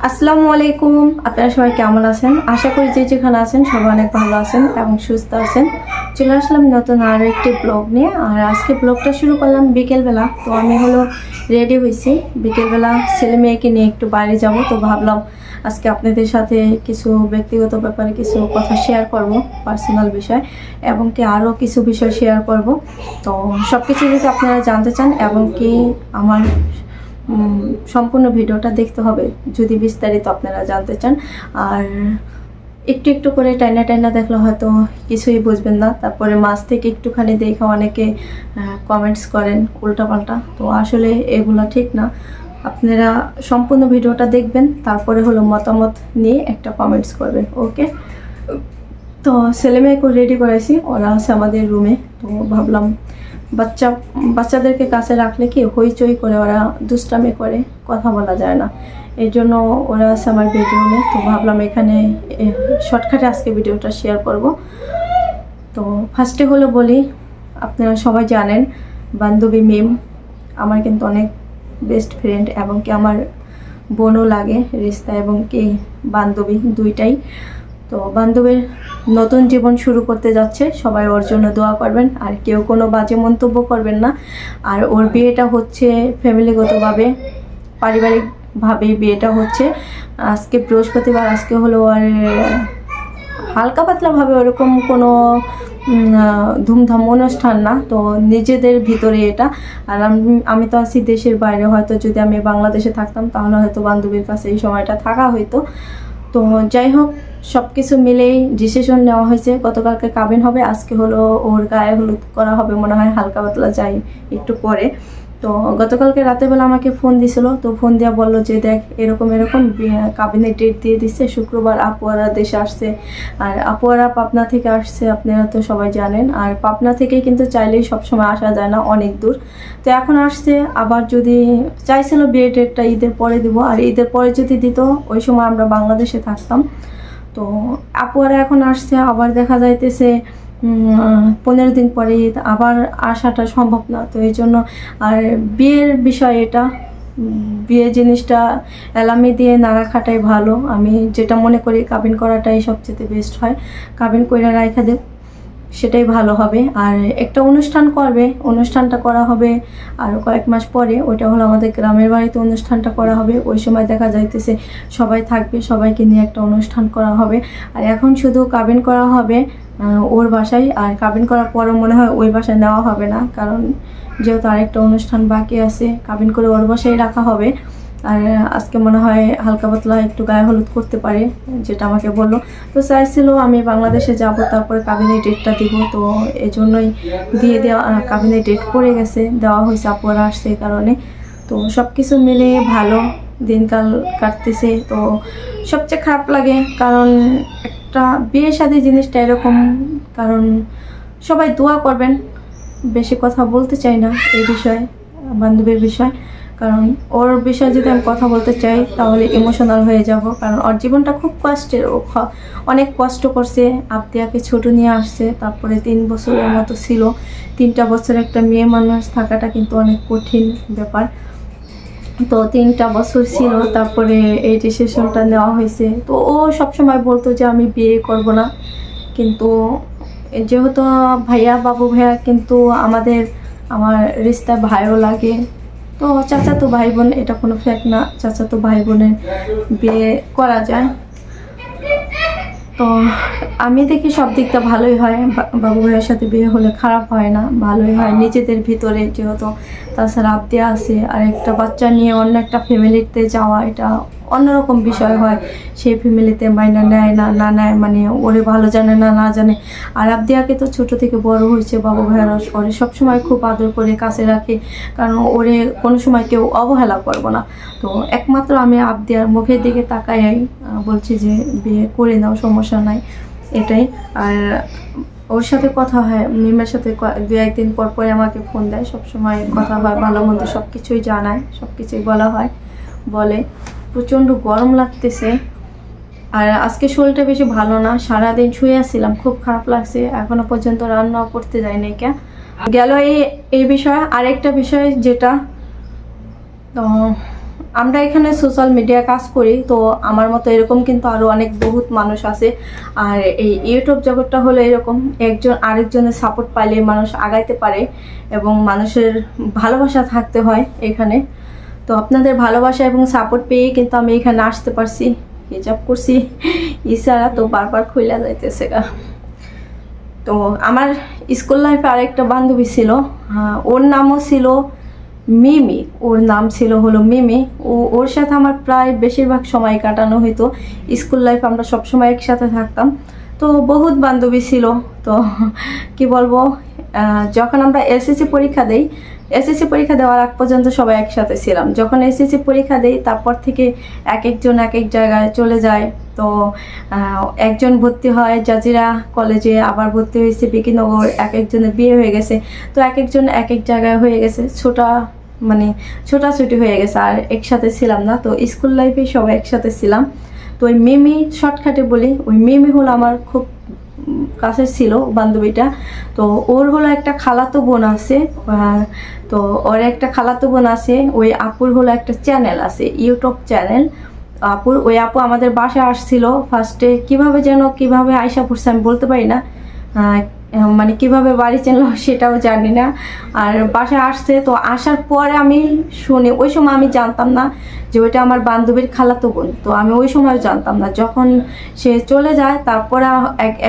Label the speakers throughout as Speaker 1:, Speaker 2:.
Speaker 1: আসসালামু আলাইকুম। আপনারা সবাই কেমন আছেন? আশা করি যে যেখানে আছেন সবাই অনেক ভালো আছেন এবং সুস্থ আছেন। চলে আসলাম নতুন আরও একটি ব্লগ নিয়ে। আর আজকে ব্লগটা শুরু করলাম বিকেলবেলা। তো আমি রেডি হয়েছি, বিকেলবেলা ছেলে মেয়েকে নিয়ে একটু বাইরে যাব। তো ভাবলাম আজকে আপনাদের সাথে কিছু ব্যক্তিগত ব্যাপারে কিছু কথা শেয়ার করব, পার্সোনাল বিষয়, এবং কি আরও কিছু বিষয় শেয়ার করব। তো সব কিছু যদি আপনারা জানতে চান এবং কি আমার সম্পূর্ণ ভিডিওটা দেখতে হবে যদি বিস্তারিত আপনারা জানতে চান। আর একটু একটু করে টাইনা দেখলে হয়তো কিছুই বুঝবেন না, তারপরে মাঝ থেকে একটুখানি দেখে অনেকে কমেন্টস করেন উল্টাপাল্টা। তো আসলে এগুলো ঠিক না, আপনারা সম্পূর্ণ ভিডিওটা দেখবেন, তারপরে মতামত নিয়ে একটা কমেন্টস করবেন। ওকে, তো ছেলে মেয়েকেও রেডি করেছি, ওরা আছে আমাদের রুমে। তো ভাবলাম বাচ্চাদেরকে কাছে রাখলে কি হইচই করে, ওরা দুষ্টামি করে, কথা বলা যায় না, এই জন্য ওরা আছে আমার বেডরুমে। তো ভাবলাম এখানে শর্টকাটে আজকে ভিডিওটা শেয়ার করব। তো ফার্স্টে বলি, আপনারা সবাই জানেন বান্ধবী মিম আমার কিন্তু অনেক বেস্ট ফ্রেন্ড, এবং কি আমার বোনও লাগে রিস্তা, এবং কি বান্ধবী দুইটাই। তো বান্ধবীর নতুন জীবন শুরু করতে যাচ্ছে, সবাই ওর জন্য দোয়া করবেন, আর কেউ কোনো বাজে মন্তব্য করবেন না। আর ওর বিয়েটা হচ্ছে ফ্যামিলিগতভাবে, পারিবারিকভাবেই বিয়েটা হচ্ছে। আজকে বৃহস্পতিবার, আজকে আর হালকা পাতলাভাবে ওরকম কোনো ধুমধাম অনুষ্ঠান না, তো নিজেদের ভিতরে এটা। আর আমি তো আছি দেশের বাইরে, হয়তো যদি আমি বাংলাদেশে থাকতাম তাহলে হয়তো বান্ধবীর কাছে এই সময়টা থাকা হইতো। তো যাই হোক, সব কিছু মিলেই ডিসিশন নেওয়া হয়েছে। গতকালকে কাবিন হবে, আজকে ওর গায়ে হলুদ করা হবে মনে হয়, হালকা পাতলা যাই একটু পরে। তো গতকালকে রাতেরবেলা আমাকে ফোন দিছিল, তো ফোন দিয়া বললো যে দেখ এরকম কাবিনের ডেট দিয়ে দিচ্ছে, শুক্রবার আপুয়ারা দেশে আসছে। আর আপুয়ারা পাবনা থেকে আসছে, আপনারা তো সবাই জানেন। আর পাবনা থেকে কিন্তু চাইলেই সবসময় আসা যায় না, অনেক দূর। তো এখন আসছে, আবার যদি চাইছিল বিয়ে ডেটটা ঈদের পরে দিব, আর ঈদের পরে যদি দিত ওই সময় আমরা বাংলাদেশে থাকতাম। তো আপুয়ারা এখন আসছে, আবার দেখা যাইতেছে 15 দিন পরে আবার আসাটা সম্ভব না। তো এই জন্য, আর বিয়ের বিষয় এটা, বিয়ে জিনিসটা এলামি দিয়ে না রাখাটাই ভালো। আমি যেটা মনে করি কাবিন করাটাই সবচেয়ে বেস্ট হয়, কাবিন কইরা রাখা দেব সেটাই ভালো হবে। আর একটা অনুষ্ঠান করবে, অনুষ্ঠানটা করা হবে আর কয়েক মাস পরে, ওইটা আমাদের গ্রামের বাড়িতে অনুষ্ঠানটা করা হবে। ওই সময় দেখা যাইতেছে সবাই থাকবে, সবাইকে নিয়ে একটা অনুষ্ঠান করা হবে। আর এখন শুধু কাবিন করা হবে ওর বাসায়, আর কাবিন করার পরও মনে হয় ওই বাসায় নেওয়া হবে না, কারণ যেহেতু আরেকটা অনুষ্ঠান বাকি আছে, কাবিন করে ওর বাসায় রাখা হবে। আর আজকে মনে হয় হালকা পাতলা একটু গায়ে হলুদ করতে পারে, যেটা আমাকে বললো। তো চাইছিল আমি বাংলাদেশে যাব, তারপরে কাবিনের ডেটটা দিব, তো এই জন্যই দিয়ে দেওয়া, কাবিনের ডেট পড়ে গেছে, দেওয়া হয়েছে, আপুরা আসছে এই কারণে। তো সব কিছু মিলে ভালো দিনকাল কাটতেছে। তো সবচেয়ে খারাপ লাগে, কারণ একটা বিয়ে শাদী জিনিসটা এরকম, কারণ সবাই দোয়া করবেন। বেশি কথা বলতে চাই না এই বিষয়ে, বান্ধবীর বিষয়, কারণ ওর বিষয়ে যদি আমি কথা বলতে চাই তাহলে ইমোশনাল হয়ে যাব, কারণ ওর জীবনটা খুব কষ্টের। ও অনেক কষ্ট করছে, আবদিয়াকে ছোট নিয়ে আসছে, তারপরে 3 বছরের মতো ছিল। 3টা বছর একটা মেয়ে মানুষ থাকাটা কিন্তু অনেক কঠিন ব্যাপার। তো 3টা বছর ছিল, তারপরে এই ডিসিশনটা নেওয়া হয়েছে। তো ও সবসময় বলতো যে আমি বিয়ে করব না, কিন্তু যেহেতু বাবু ভাইয়া কিন্তু আমার রিস্তা ভাইও লাগে, তো চাচাতো ভাই বোন, এটা কোনো ফ্যাক্ট না, চাচাতো ভাই বোনের বিয়ে করা যায়। তো আমি দেখি সব দিকটা ভালোই হয়, বাবু ভাইয়ের সাথে বিয়ে হলে খারাপ হয় না, ভালোই হয় নিজেদের ভিতরে। যেহেতু তাছাড়া আবদিয়া আছে, আর একটা বাচ্চা নিয়ে অন্য একটা ফ্যামিলিতে যাওয়া, এটা অন্যরকম বিষয় হয়। সেই ফ্যামিলিতে মাইনা নেয় না নেয়, মানে ওরে ভালো জানে না জানে। আর আবদিয়াকে তো ছোট থেকে বড় হয়েছে, বাবু ভাইয়েরা ওরে সবসময় খুব আদর করে কাছে রাখে, কারণ ওরে কোনো সময় কেউ অবহেলা করবো না। তো একমাত্র আমি আবদিয়ার মুখের দিকে তাকাই বলছি যে বিয়ে করে নাও, সমস্যা নাই, এটাই। আর ওর সাথে কথা হয়, মিমের সাথে 2-1 দিন পর পরে আমাকে ফোন দেয়, সবসময় কথা হয়, ভালো মন্দ সব কিছুই জানায়, সব কিছুই বলা হয়, বলে। প্রচণ্ড গরম লাগতেছে, আর আজকে শরীরটা বেশি ভালো না, সারাদিন শুয়ে আসছিলাম, খুব খারাপ লাগছে, এখনো পর্যন্ত রান্নাও করতে যায়নি। গেল এই বিষয়ে। আরেকটা বিষয় যেটা, তো আমরা এখানে সোশ্যাল মিডিয়া কাজ করি, তো আমার মতো এরকম কিন্তু আরও অনেক বহুত মানুষ আছে। আর এই ইউটিউব জগৎটা হলো এরকম, একজন আরেকজনের সাপোর্ট পাইলে মানুষ আগাইতে পারে এবং মানুষের ভালোবাসা থাকতে হয় এখানে। তো আপনাদের ভালোবাসা এবং সাপোর্ট পেয়ে কিন্তু আমি এখানে আসতে পারছি। হিজাব করছি ইশারা তো বারবার খুইলা যাইতেছে গা। তো আমার স্কুল লাইফে আরেকটা বান্ধবী ছিল, ওর নামও ছিল মিমি, ওর নাম ছিল হলো মিমি। ওর সাথে আমার প্রায় বেশিরভাগ সময় কাটানো হইতো। স্কুল লাইফে আমরা সবসময় একসাথে থাকতাম। তো বহুত বান্ধবী ছিল। তো কি বলবো, যখন আমরা এসএসসি পরীক্ষা দেই, এসএসসি পরীক্ষা দেওয়ার আগ পর্যন্ত সবাই একসাথে ছিলাম। যখন এসএসসি পরীক্ষা দেই তারপর থেকে এক একজন এক এক জায়গায় চলে যায়। তো একজন ভর্তি হয় জাজিরা কলেজে, আবার ভর্তি হয়েছে বিকিনগর, এক একজনের বিয়ে হয়ে গেছে। তো এক একজন এক এক জায়গায় হয়ে গেছে, ছোটাছুটি হয়ে গেছে, আর একসাথে ছিলাম না। তো স্কুল লাইফে সবাই একসাথে ছিলাম। তো ওই মিমি, শর্টকাটে বলি, ওই মিমি হলো আমার খুব কাছের ছিল বান্ধবীটা। তো ওর হলো একটা খালাতো বোন আছে, তো ওর একটা খালাতো বোন আছে। ওই আপুর হলো একটা চ্যানেল আছে, ইউটিউব চ্যানেল আপুর। ওই আপু আমাদের বাসায় আসছিল ফার্স্টে, কিভাবে আয়সা পড়ছে আমি বলতে পারি না, মানে কিভাবে বাড়ি চিনল সেটাও জানি না। আর বাসায় আসছে, তো আসার পরে আমি শুনি, ওই সময় আমি জানতাম না যে ওইটা আমার বান্ধবীর খালাতো বোন। তো আমি ওই সময় জানতাম না। যখন সে চলে যায় তারপরে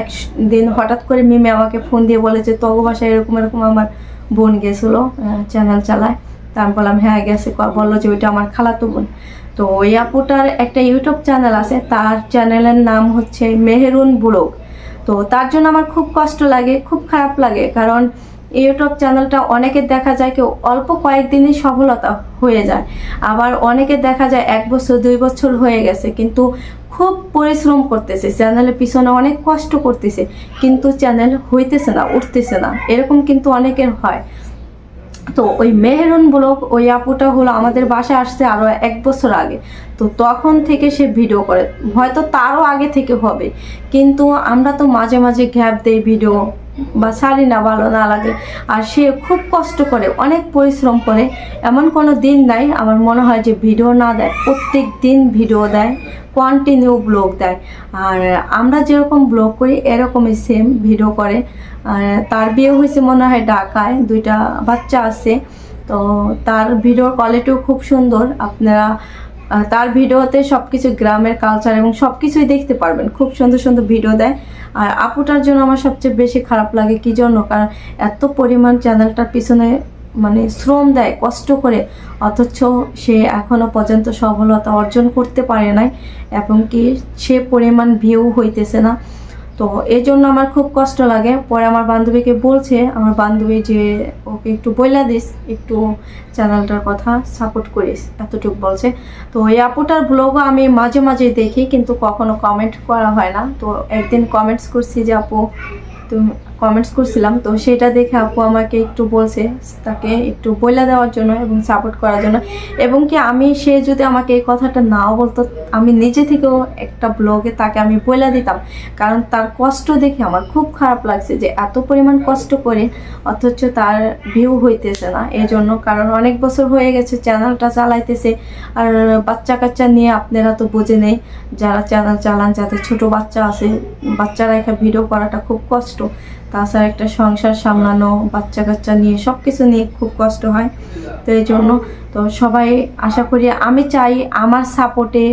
Speaker 1: একদিন হঠাৎ করে মিমি আমাকে ফোন দিয়ে বলে যে তোর বাসায় এরকম এরকম আমার বোন গেছিলো, চ্যানেল চালায়। তা আমি বললাম হ্যাঁ গেছে। বললো যে ওইটা আমার খালাতো বোন। তো ওই আপুটার একটা ইউটিউব চ্যানেল আছে, তার চ্যানেলের নাম হচ্ছে মেহেরুন ব্লগ। তো তার জন্য আমার খুব কষ্ট লাগে, খুব খারাপ লাগে, কারণ ইউটিউব চ্যানেলটা অনেকের দেখা যায় কেউ অল্প কয়েকদিনই সফলতা হয়ে যায়, আবার অনেকের দেখা যায় 1 বছর 2 বছর হয়ে গেছে, কিন্তু খুব পরিশ্রম করতেছে, চ্যানেলের পিছনে অনেক কষ্ট করতেছে, কিন্তু চ্যানেল হইতেছে না, উঠতেছে না, এরকম কিন্তু অনেকের হয়। তো ওই মেহেরুন ব্লগ, ওই আপুটা হলো আমাদের বাসায় আসছে আরো 1 বছর আগে। তো তখন থেকে সে ভিডিও করে, হয়তো তারও আগে থেকে হবে, কিন্তু আমরা তো মাঝে মাঝে গ্যাপ দেই ভিডিও বা ছাড়ি না, ভালো না লাগে। আর সে খুব কষ্ট করে, অনেক পরিশ্রম করে, এমন কোনো দিন নাই আমার মনে হয় যে ভিডিও না দেয়। প্রত্যেক দিন ভিডিও দেয়, কন্টিনিউ ব্লগ দেয়। আর আমরা যেরকম ব্লগ করি এরকমই সেম ভিডিও করে। তার বিয়ে হয়েছে মনে হয় ঢাকায়, 2টা বাচ্চা আছে। তো তার ভিডিওর কোয়ালিটিও খুব সুন্দর। আপনারা তার ভিডিওতে সবকিছু গ্রামের কালচার এবং সবকিছুই দেখতে পারবেন, খুব সুন্দর সুন্দর ভিডিও দেয়। আর আপুটার জন্য আমার সবচেয়ে বেশি খারাপ লাগে কি জন্য, কারণ এত পরিমাণ চ্যানেলটার পিছনে মানে শ্রম দেয়, কষ্ট করে, অথচ সে এখনো পর্যন্ত সফলতা অর্জন করতে পারে নাই, এবং কি সে পরিমাণ ভিউ হইতেছে না। তো এই জন্য আমার খুব কষ্ট লাগে। পরে আমার বান্ধবীকে বলছে, আমার বান্ধবী যে ওকে একটু বইলা দিস, একটু চ্যানেলটার কথা সাপোর্ট করিস, এতটুকু বলছে। তো এই আপুটার ব্লগও আমি মাঝে মাঝে দেখি, কিন্তু কখনো কমেন্ট করা হয় না। তো একদিন কমেন্টস করছি যে আপু তুমি কমেন্টস করছিলাম, তো সেটা দেখে আপু আমাকে একটু বলছে তাকে একটু বইলা দেওয়ার জন্য এবং সাপোর্ট করার জন্য। এবং কি সে যদি আমাকে এই কথাটা নাও বলতো, আমি নিজে থেকেও একটা ব্লগে তাকে আমি বইলা দিতাম, কারণ তার কষ্ট দেখে আমার খুব খারাপ লাগছে যে এত পরিমাণ কষ্ট করে অথচ তার ভিউ হইতেছে না। এই জন্য, কারণ অনেক বছর হয়ে গেছে চ্যানেলটা চালাইতেছে, আর বাচ্চা কাচ্চা নিয়ে আপনারা তো বুঝে নেই, যারা চ্যানেল চালান, যাদের ছোট বাচ্চা আছে, বাচ্চারা একা ভিডিও করাটা খুব কষ্ট। তাছাড়া একটা সংসার সামলানো, বাচ্চা কাচ্চা নিয়ে সবকিছু নিয়ে খুব কষ্ট হয়। তো এই জন্য তো সবাই আশা করি, আমি চাই আমার সাপোর্টে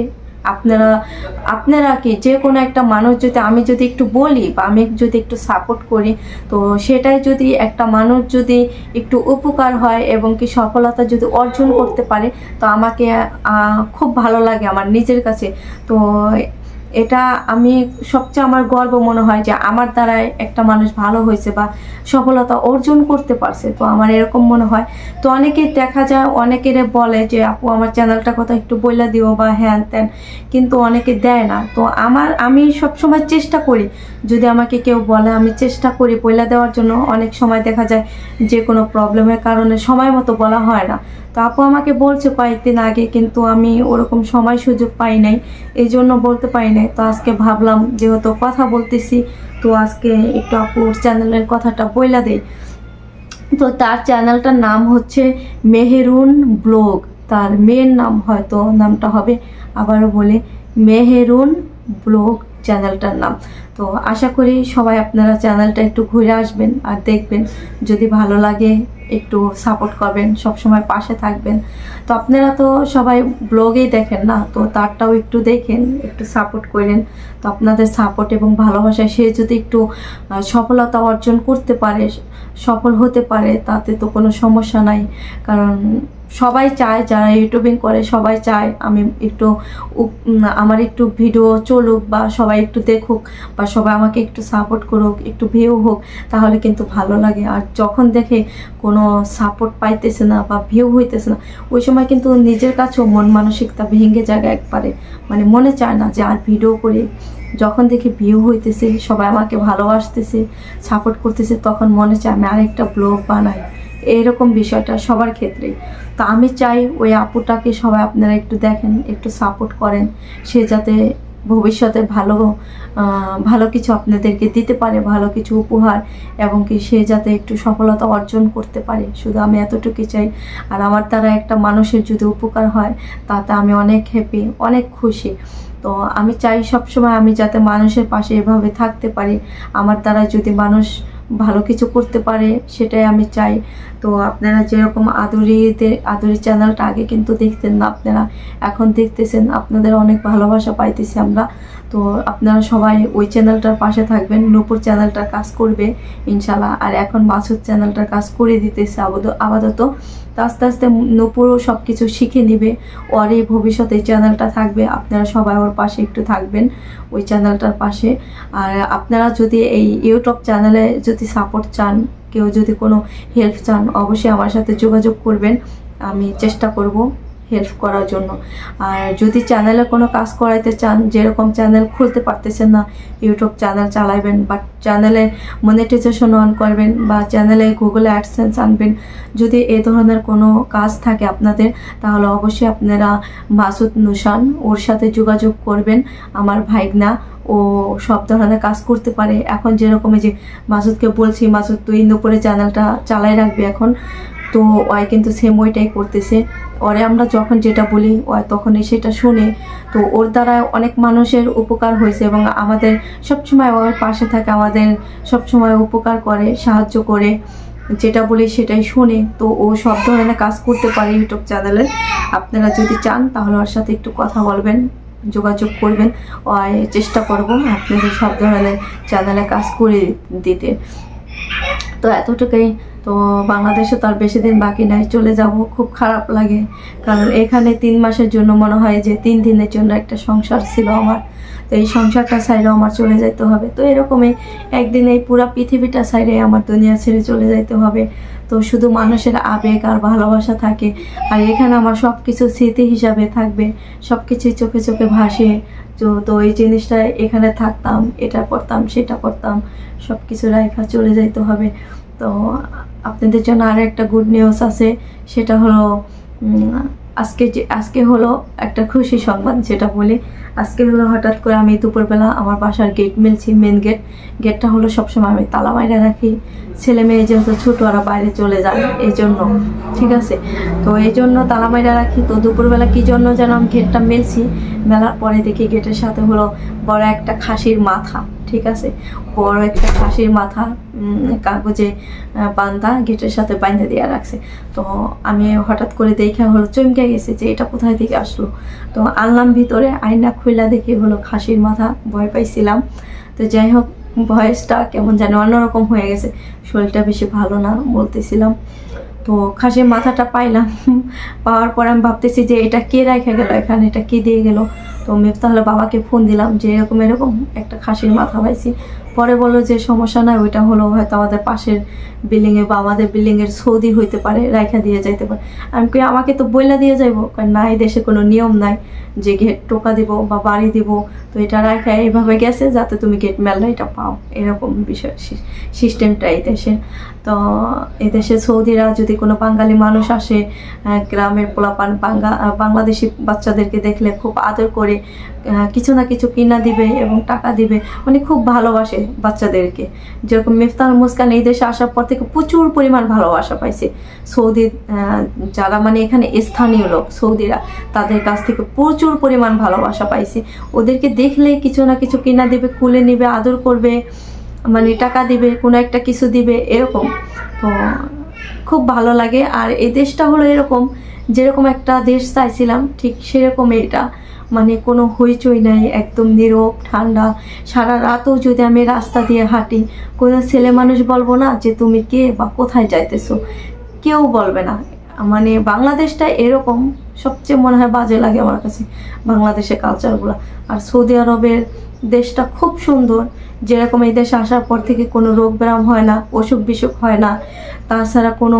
Speaker 1: আপনারা কি যে কোনো একটা মানুষ যদি, আমি যদি একটু বলি বা আমি যদি একটু সাপোর্ট করি, তো সেটাই যদি একটা মানুষ যদি একটু উপকার হয় এবং কি সফলতা যদি অর্জন করতে পারে, তো আমাকে খুব ভালো লাগে আমার নিজের কাছে। তো এটা আমি সবচেয়ে আমার গর্ব মনে হয় যে আমার দ্বারাই একটা মানুষ ভালো হয়েছে বা সফলতা অর্জন করতে পারছে। তো আমার এরকম মনে হয়। তো অনেকেই দেখা যায়, অনেকের বলে যে আপু আমার চ্যানেলটা কথা একটু বইলা দিও বা হ্যান ত্যান, কিন্তু অনেকে দেয় না। তো আমি সবসময় চেষ্টা করি, যদি আমাকে কেউ বলে আমি চেষ্টা করি বইলা দেওয়ার জন্য। অনেক সময় দেখা যায় যে কোনো প্রবলেমের কারণে সময় মতো বলা হয় না। তো আপু আমাকে বলছে কয়েকদিন আগে, কিন্তু আমি ওরকম সময় সুযোগ পাই নাই, এই জন্য বলতে পারি নাই। তো আজকে ভাবলাম যেহেতু কথা বলতেছি, তো আজকে একটু আপুর চ্যানেলের কথাটা বইলা দেই। তো তার চ্যানেলটার নাম হচ্ছে মেহেরুন ব্লগ, তার মেয়ের নাম হয়তো নামটা হবে, আবারও বলে, মেহেরুন ব্লগ চ্যানেলটার নাম। তো আশা করি সবাই আপনারা চ্যানেলটা একটু ঘুরে আসবেন আর দেখবেন, যদি ভালো লাগে একটু সাপোর্ট করবেন, সবসময় পাশে থাকবেন। তো আপনারা তো সবাই ব্লগেই দেখেন না, তো তারটাও একটু দেখেন, একটু সাপোর্ট করেন। তো আপনাদের সাপোর্ট এবং ভালোবাসায় সে যদি একটু সফলতা অর্জন করতে পারে, সফল হতে পারে, তাতে তো কোনো সমস্যা নাই। কারণ সবাই চায়, যারা ইউটিউবিং করে সবাই চায় আমি একটু আমার একটু ভিডিও চলুক, বা সবাই একটু দেখুক, বা সবাই আমাকে একটু সাপোর্ট করুক, একটু ভিউ হোক, তাহলে কিন্তু ভালো লাগে। আর যখন দেখে কোনো সাপোর্ট পাইতেছে না বা ভিউ হইতেছে না, ওই সময় কিন্তু নিজের কাছেও মন মানসিকতা ভেঙে যায় একবারে, মানে মনে চায় না যে আর ভিডিও করি। যখন দেখি ভিউ হইতেছে, সবাই আমাকে ভালোবাসতেছে, সাপোর্ট করতেছে, তখন মনে চায় আমি আরেকটা ব্লগ বানাই। এইরকম বিষয়টা সবার ক্ষেত্রেই। তো আমি চাই ওই আপুটাকে সবাই আপনারা একটু দেখেন, একটু সাপোর্ট করেন, সে যাতে ভবিষ্যতে ভালো কিছু আপনাদেরকে দিতে পারে, ভালো কিছু উপহার, এবং কি সে যাতে একটু সফলতা অর্জন করতে পারে। শুধু আমি এতটুকুই চাই। আর আমার দ্বারা একটা মানুষের যদি উপকার হয়, তাতে আমি অনেক হ্যাপি, অনেক খুশি। তো আমি চাই সবসময় আমি যাতে মানুষের পাশে এভাবে থাকতে পারি। আমার দ্বারা যদি মানুষ ভালো কিছু করতে পারে, সেটাই আমি চাই। তো আপনারা যেরকম আদুরি চ্যানেলটা আগে কিন্তু দেখতেন না, আপনারা এখন দেখতেছেন, আপনাদের অনেক ভালোবাসা পাইতেছি আমরা। তো আপনারা সবাই ওই চ্যানেলটার পাশে থাকবেন। নূপুর চ্যানেলটার কাজ করবে ইনশাল্লাহ, আর এখন মাসুদ চ্যানেলটার কাজ করে দিতেছে আপাতত। তো আস্তে আস্তে নূপুরও সব কিছু শিখে নিবে, ওর এই ভবিষ্যতে চ্যানেলটা থাকবে। আপনারা সবাই ওর পাশে একটু থাকবেন, ওই চ্যানেলটার পাশে। আর আপনারা যদি এই ইউটিউব চ্যানেলে যদি সাপোর্ট চান, কেউ যদি কোনো হেল্প চান, অবশ্যই আমার সাথে যোগাযোগ করবেন, আমি চেষ্টা করব হেল্প করার জন্য। আর যদি চ্যানেলে কোনো কাজ করাইতে চান, যেরকম চ্যানেল খুলতে পারতেছেন না, ইউটিউব চ্যানেল চালাইবেন, বা চ্যানেলে মনিটাইজেশন অন করবেন, বা চ্যানেলে গুগলে অ্যাডসেন্স আনবেন, যদি এই ধরনের কোনো কাজ থাকে আপনাদের, তাহলে অবশ্যই আপনারা মাসুদ নুসান ওর সাথে যোগাযোগ করবেন। আমার ভাইগনা, ও সব ধরনের কাজ করতে পারে। এখন যেরকম যে মাসুদকে বলছি, মাসুদ তুই নূপুরের চ্যানেলটা চালাই রাখবি এখন, তো ওই কিন্তু সেম ওইটাই করতেছে। ওরে আমরা যখন যেটা বলি ওই তখনই সেটা শুনে। তো ওর দ্বারা অনেক মানুষের উপকার হয়েছে, এবং আমাদের সবসময় ওর পাশে থাকে, আমাদের সবসময় উপকার করে, সাহায্য করে, যেটা বলি সেটাই শুনে। তো ও সব ধরনের কাজ করতে পারে ইউটিউব চ্যানেলে। আপনারা যদি চান তাহলে ওর সাথে একটু কথা বলবেন, যোগাযোগ করবেন, ওই চেষ্টা করব আপনাদের সব ধরনের চ্যানেলে কাজ করে দিতে। তো এতটুকুই। তো বাংলাদেশে তো আর বেশি দিন বাকি নাই, চলে যাব। খুব খারাপ লাগে, কারণ এখানে 3 মাসের জন্য মনে হয় যে 3 দিনের জন্য একটা সংসার ছিল আমার। তো এই সংসারটা সাইডে আমার চলে যাইতে হবে। তো এরকমই একদিন এই পুরা পৃথিবীটা সাইডে আমার দুনিয়া ছেড়ে চলে যাইতে হবে। তো শুধু মানুষের আবেগ আর ভালোবাসা থাকে, আর এখানে আমার সব কিছু স্মৃতি হিসাবে থাকবে, সব কিছুই চোখে চোখে ভাসে। তো এই জিনিসটা এখানে থাকতাম, এটা করতাম, সেটা করতাম, সব কিছু রাইখা চলে যাইতে হবে। তো আপনাদের জন্য আর একটা গুড নিউজ আছে, সেটা হলো আজকে হলো একটা খুশি সংবাদ। যেটা বলি, আজকে হলো হঠাৎ করে আমি দুপুরবেলা আমার বাসার গেট মিলছি, মেন গেটটা হলো সবসময় আমি তালা মাইরা রাখি। ছেলে মেয়ে যেহেতু ছোট, ওরা বাইরে চলে যায়, এই জন্য, ঠিক আছে। তো এই জন্য তালা মাইরা রাখি। তো দুপুরবেলা কি জন্য যেন আমি গেটটা মেলছি, মেলার পরে দেখি গেটের সাথে হলো বড় একটা খাসির মাথা, ঠিক আছে, বড় একটা খাসির মাথা কাগজে বান্ধা গেটের সাথে বাইন্ধে দিয়ে রাখছে। তো আমি হঠাৎ করে দেখে হলো চমকে গেছে যে এটা কোথায় থেকে আসলো। তো আনলাম ভিতরে, আয়না খুইলা দেখি হলো খাসির মাথা। ভয় পাইছিলাম। তো যাই হোক, ভয়েসটা কেমন যেন অন্যরকম হয়ে গেছে, শরীরটা বেশি ভালো না বলতেছিলাম। তো খাসির মাথাটা পাইলাম, পাওয়ার পর আমি ভাবতেছি যে এটা কে রেখে গেল এখানে, এটা কে দিয়ে গেল। তো আমি তাহলে বাবাকে ফোন দিলাম যে এরকম একটা খাসির মাথা পাইছি। পরে বললো যে সমস্যা নাই, ওইটা হলো হয়তো আমাদের পাশের বিল্ডিংয়ে বা আমাদের বিল্ডিংয়ের সৌদি হইতে পারে, রাইখা দিয়ে যাইতে পারে। আমি কই আমাকে তো বইলা দিয়ে যাইব, কারণ না এই দেশে কোনো নিয়ম নাই যে গেট টোকা দিব বা বাড়ি দিব। তো এটা রাইখা এইভাবে গেছে যাতে তুমি গেট মেললে এটা পাও, এরকম বিষয় সিস্টেমটা এই দেশে। তো এই দেশে সৌদিরা যদি কোনো বাঙালি মানুষ আসে, গ্রামের পোলাপান বাংলাদেশি বাচ্চাদেরকে দেখলে খুব আদর করে কিছু না কিছু কিনা দিবে এবং টাকা দিবে, মানে খুব ভালোবাসে। বাচ্চাদেরকে। যেরকম মিফতাহুল মুস্কান এই দেশে আসার পর থেকে প্রচুর পরিমাণ ভালোবাসা পাইছে। সৌদি যারা মানে এখানে স্থানীয় লোক সৌদিরা, তাদের কাছ থেকে প্রচুর পরিমাণ ভালোবাসা পাইছে। ওদেরকে দেখলে কিছু না কিছু কিনা দিবে, কুলে নিবে, আদর করবে, মানে টাকা দিবে, কোনো একটা কিছু দিবে, এরকম। তো খুব ভালো লাগে। আর এই দেশটা হলো এরকম, যেরকম একটা দেশ চাইছিলাম ঠিক সেরকম এটা, মানে কোনো হইচই নাই, একদম নীরব ঠান্ডা। সারা রাতও যদি আমি রাস্তা দিয়ে হাঁটি, কোনো ছেলে মানুষ বলবো না যে তুমি কে বা কোথায় যাইতেছো, কেউ বলবে না। মানে বাংলাদেশটা এরকম, সবচেয়ে মনে হয় বাজে লাগে আমার কাছে বাংলাদেশের কালচারগুলো। আর সৌদি আরবের দেশটা খুব সুন্দর, যেরকম এই দেশে আসার পর থেকে কোনো রোগ ব্যায়াম হয় না, অসুখ বিসুখ হয় না, তাছাড়া কোনো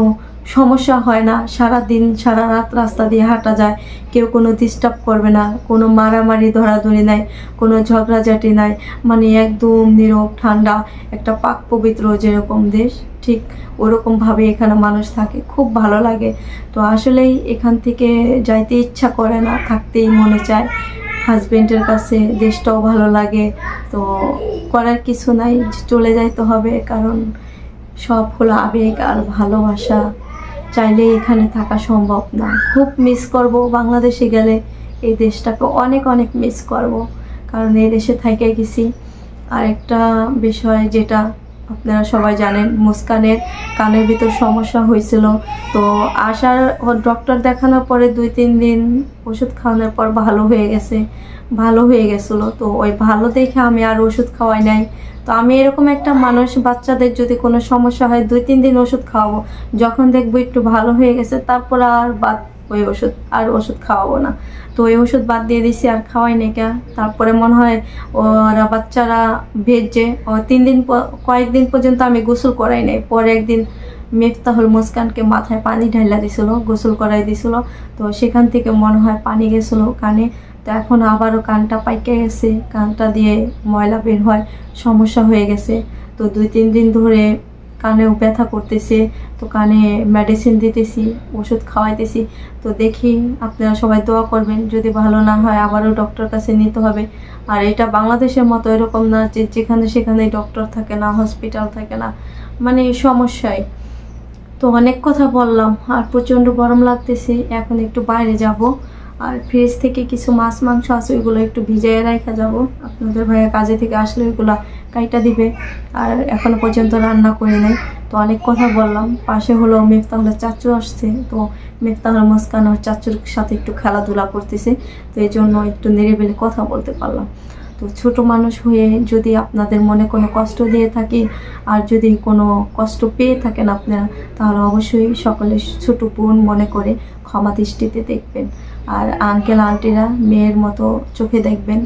Speaker 1: সমস্যা হয় না। সারা দিন সারা রাত রাস্তা দিয়ে হাঁটা যায়, কেউ কোনো ডিস্টার্ব করবে না, কোনো মারামারি ধরাধরি নাই, কোনো ঝগড়াঝাটি নাই, মানে একদম নীরব ঠান্ডা একটা পাক পবিত্র যেরকম দেশ, ঠিক ওরকমভাবে এখানে মানুষ থাকে, খুব ভালো লাগে। তো আসলেই এখান থেকে যাইতে ইচ্ছা করে না, থাকতেই মনে চায়। হাজবেন্ডের কাছে দেশটাও ভালো লাগে, তো করার কিছু নাই, চলে যাইতে হবে, কারণ সব হলো আবেগ আর ভালোবাসা, চাইলে এখানে থাকা সম্ভব না। খুব মিস করব বাংলাদেশে গেলে, এই দেশটাকে অনেক অনেক মিস করব, কারণ এই দেশে থেকে গেছি। আর একটা বিষয় যেটা আপনারা সবাই জানেন, মুস্কানের কানের ভিতর সমস্যা হয়েছিল। তো আসার ডক্টর দেখানোর পরে 2-3 দিন ওষুধ খাওয়ানোর পর ভালো হয়ে গেছিলো। তো ওই ভালো দেখে আমি আর ওষুধ খাওয়াই নাই। তো আমি এরকম একটা মানুষ, বাচ্চাদের যদি কোনো সমস্যা হয় 2-3 দিন ওষুধ খাওয়াবো, যখন দেখবো একটু ভালো হয়ে গেছে তারপর আর ওষুধ খাওয়াবো না। তো ওই ওষুধ বাদ দিয়ে দিছি, আর খাওয়াই নাই কে। তারপরে মনে হয় ওরা বাচ্চারা ভেজে কয়েকদিন পর্যন্ত আমি গোসল করাই নাই। পরে একদিন মিফতাহুল মুস্কানকে মাথায় পানি ঢাইলা দিছিল, গোসল করাই দিছিল। তো সেখান থেকে মনে হয় পানি গেছিল কানে। তো এখন আবারও কানটা পাইকে গেছে, কানটা দিয়ে ময়লা বের হয়, সমস্যা হয়ে গেছে। তো 2-3 দিন ধরে কানেও ব্যথা করতেছে, তো কানে মেডিসিন দিতেছি, ওষুধ খাওয়াইতেছি। তো দেখি, আপনারা সবাই দোয়া করবেন, যদি ভালো না হয় আবারও ডক্টর কাছে নিতে হবে। আর এটা বাংলাদেশের মতো এরকম না যে যেখানে সেখানে ডক্টর থাকে না, হসপিটাল থাকে না, মানে সমস্যায়। তো অনেক কথা বললাম, আর প্রচণ্ড গরম লাগতেছে। এখন একটু বাইরে যাব, আর ফ্রিজ থেকে কিছু মাছ মাংস আছে ওইগুলো একটু ভিজাইয়ে রাখা যাব। আপনাদের ভাইয়া কাজে থেকে আসলে ওইগুলো কাইটা দিবে। আর এখনো পর্যন্ত রান্না করি নাই। তো অনেক কথা বললাম। পাশে হলো মিফতাহুলের চাচু আসছে, তো মিফতাহুল মুস্কান ওর চাচুর সাথে একটু খেলাধুলা করতেছে, তো এই জন্য একটু নিরিবিলি কথা বলতে পারলাম। তো ছোট মানুষ হয়ে যদি আপনাদের মনে কোনো কষ্ট দিয়ে থাকি, আর যদি কোনো কষ্ট পেয়ে থাকেন আপনারা, তাহলে অবশ্যই সকলে ছোট বোন মনে করে ক্ষমা দৃষ্টিতে দেখবেন। আর আঙ্কেল আন্টিরা মেয়ের মতো চোখে দেখবেন,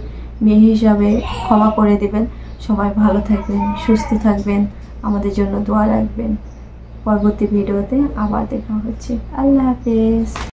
Speaker 1: মেয়ে হিসাবে ক্ষমা করে দেবেন। সবাই ভালো থাকবেন, সুস্থ থাকবেন, আমাদের জন্য দোয়া রাখবেন। পরবর্তী ভিডিওতে আবার দেখা হচ্ছে। আল্লাহ হাফেজ।